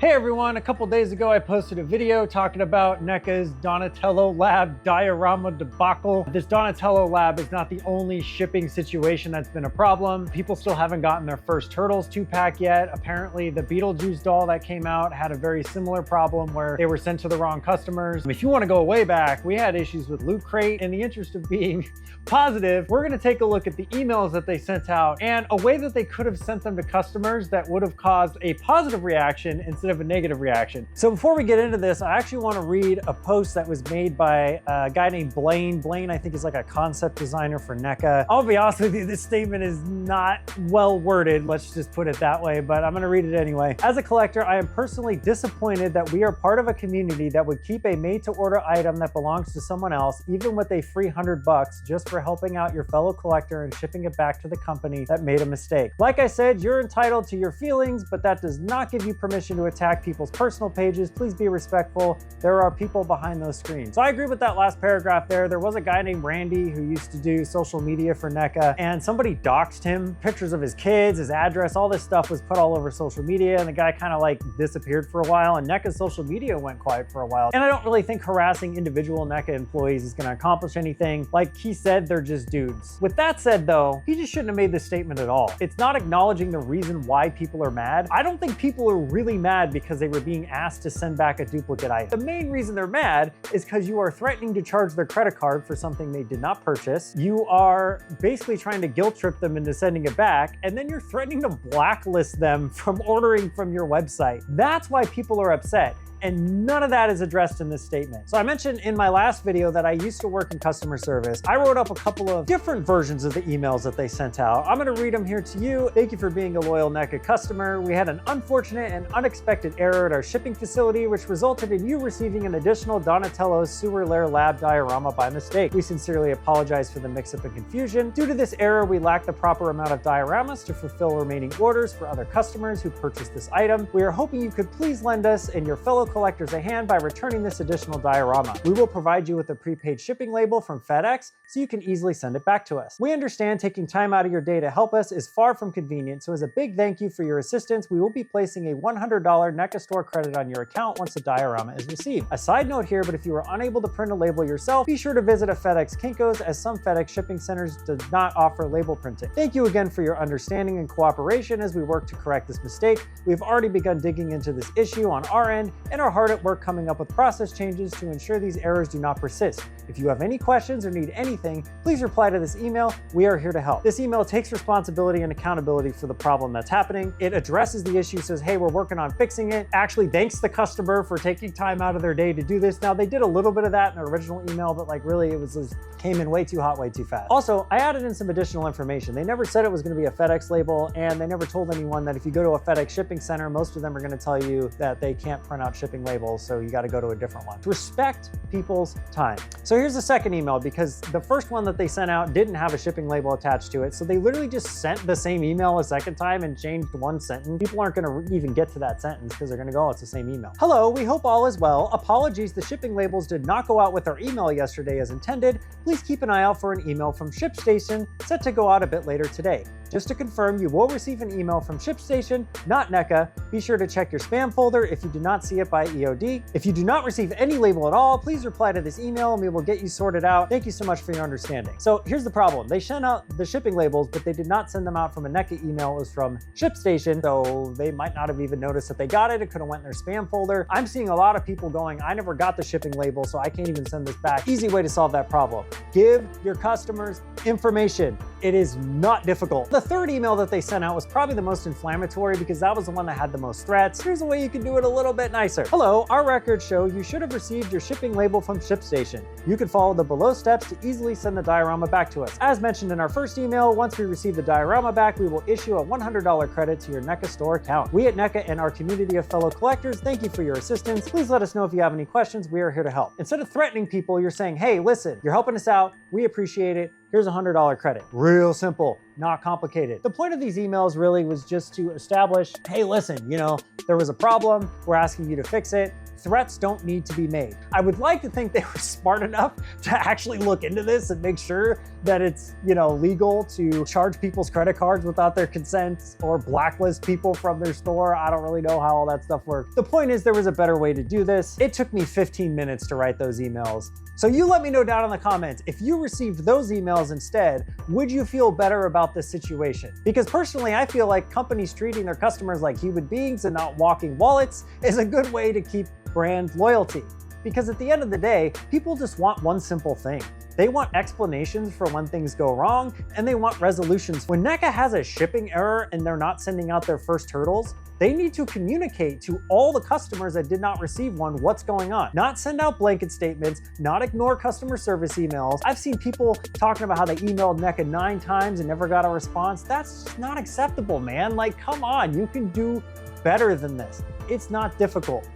Hey everyone, a couple days ago I posted a video talking about NECA's Donatello Lab diorama debacle. This Donatello Lab is not the only shipping situation that's been a problem. People still haven't gotten their first Turtles 2-pack yet. Apparently the Beetlejuice doll that came out had a very similar problem where they were sent to the wrong customers. If you want to go way back, we had issues with Loot Crate. In the interest of being positive, we're going to take a look at the emails that they sent out and a way that they could have sent them to customers that would have caused a positive reaction instead of a negative reaction. So before we get into this, I actually want to read a post that was made by a guy named Blaine. Blaine, I think, is like a concept designer for NECA. I'll be honest with you, this statement is not well worded, let's just put it that way, but I'm going to read it anyway. As a collector, I am personally disappointed that we are part of a community that would keep a made-to-order item that belongs to someone else, even with a free $100 just for helping out your fellow collector and shipping it back to the company that made a mistake. Like I said, you're entitled to your feelings, but that does not give you permission to attack people's personal pages. Please be respectful. There are people behind those screens. So I agree with that last paragraph there. There was a guy named Randy who used to do social media for NECA, and somebody doxed him. Pictures of his kids, his address, all this stuff was put all over social media, and the guy kind of like disappeared for a while, and NECA's social media went quiet for a while. And I don't really think harassing individual NECA employees is going to accomplish anything. Like he said, they're just dudes. With that said though, he just shouldn't have made this statement at all. It's not acknowledging the reason why people are mad. I don't think people are really mad because they were being asked to send back a duplicate item. The main reason they're mad is because you are threatening to charge their credit card for something they did not purchase. You are basically trying to guilt trip them into sending it back, and then you're threatening to blacklist them from ordering from your website. That's why people are upset. And none of that is addressed in this statement. So I mentioned in my last video that I used to work in customer service. I wrote up a couple of different versions of the emails that they sent out. I'm gonna read them here to you. Thank you for being a loyal NECA customer. We had an unfortunate and unexpected error at our shipping facility, which resulted in you receiving an additional Donatello Sewer Lair Lab diorama by mistake. We sincerely apologize for the mix-up and confusion. Due to this error, we lack the proper amount of dioramas to fulfill remaining orders for other customers who purchased this item. We are hoping you could please lend us and your fellow collectors a hand by returning this additional diorama. We will provide you with a prepaid shipping label from FedEx so you can easily send it back to us. We understand taking time out of your day to help us is far from convenient, so as a big thank you for your assistance, we will be placing a $100 NECA store credit on your account once the diorama is received. A side note here, but if you are unable to print a label yourself, be sure to visit a FedEx Kinko's, as some FedEx shipping centers do not offer label printing. Thank you again for your understanding and cooperation as we work to correct this mistake. We've already begun digging into this issue on our end and are hard at work coming up with process changes to ensure these errors do not persist. If you have any questions or need anything, please reply to this email. We are here to help. This email takes responsibility and accountability for the problem that's happening. It addresses the issue, says, hey, we're working on fixing it. Actually thanks the customer for taking time out of their day to do this. Now, they did a little bit of that in their original email, but like really it was came in way too hot, way too fast. Also, I added in some additional information. They never said it was going to be a FedEx label, and they never told anyone that if you go to a FedEx shipping center, most of them are going to tell you that they can't print out shipping labels, so you got to go to a different one. Respect people's time. So here's the second email, because the first one that they sent out didn't have a shipping label attached to it, so they literally just sent the same email a second time and changed one sentence. People aren't going to even get to that sentence because they're going to go, oh, it's the same email. Hello, we hope all is well. Apologies, the shipping labels did not go out with our email yesterday as intended. Please keep an eye out for an email from ShipStation set to go out a bit later today. Just to confirm, you will receive an email from ShipStation, not NECA. Be sure to check your spam folder if you do not see it by EOD. If you do not receive any label at all, please reply to this email and we will get you sorted out. Thank you so much for your understanding. So here's the problem. They sent out the shipping labels, but they did not send them out from a NECA email. It was from ShipStation, so they might not have even noticed that they got it. It could have went in their spam folder. I'm seeing a lot of people going, I never got the shipping label, so I can't even send this back. Easy way to solve that problem. Give your customers information. It is not difficult. The third email that they sent out was probably the most inflammatory because that was the one that had the most threats. Here's a way you can do it a little bit nicer. Hello, our records show you should have received your shipping label from ShipStation. You can follow the below steps to easily send the diorama back to us. As mentioned in our first email, once we receive the diorama back, we will issue a $100 credit to your NECA store account. We at NECA and our community of fellow collectors thank you for your assistance. Please let us know if you have any questions. We are here to help. Instead of threatening people, you're saying, hey, listen, you're helping us out. We appreciate it. Here's a $100 credit. Real simple, not complicated. The point of these emails really was just to establish, hey, listen, you know, there was a problem. We're asking you to fix it. threats don't need to be made. I would like to think they were smart enough to actually look into this and make sure that it's, legal to charge people's credit cards without their consent or blacklist people from their store. I don't really know how all that stuff works. The point is there was a better way to do this. It took me 15 minutes to write those emails. So you let me know down in the comments, if you received those emails instead, would you feel better about this situation? Because personally, I feel like companies treating their customers like human beings and not walking wallets is a good way to keep brand loyalty. Because at the end of the day, people just want one simple thing. They want explanations for when things go wrong, and they want resolutions. When NECA has a shipping error and they're not sending out their first turtles, they need to communicate to all the customers that did not receive one what's going on. Not send out blanket statements, not ignore customer service emails. I've seen people talking about how they emailed NECA 9 times and never got a response. That's not acceptable, man. Like, come on, you can do better than this. It's not difficult.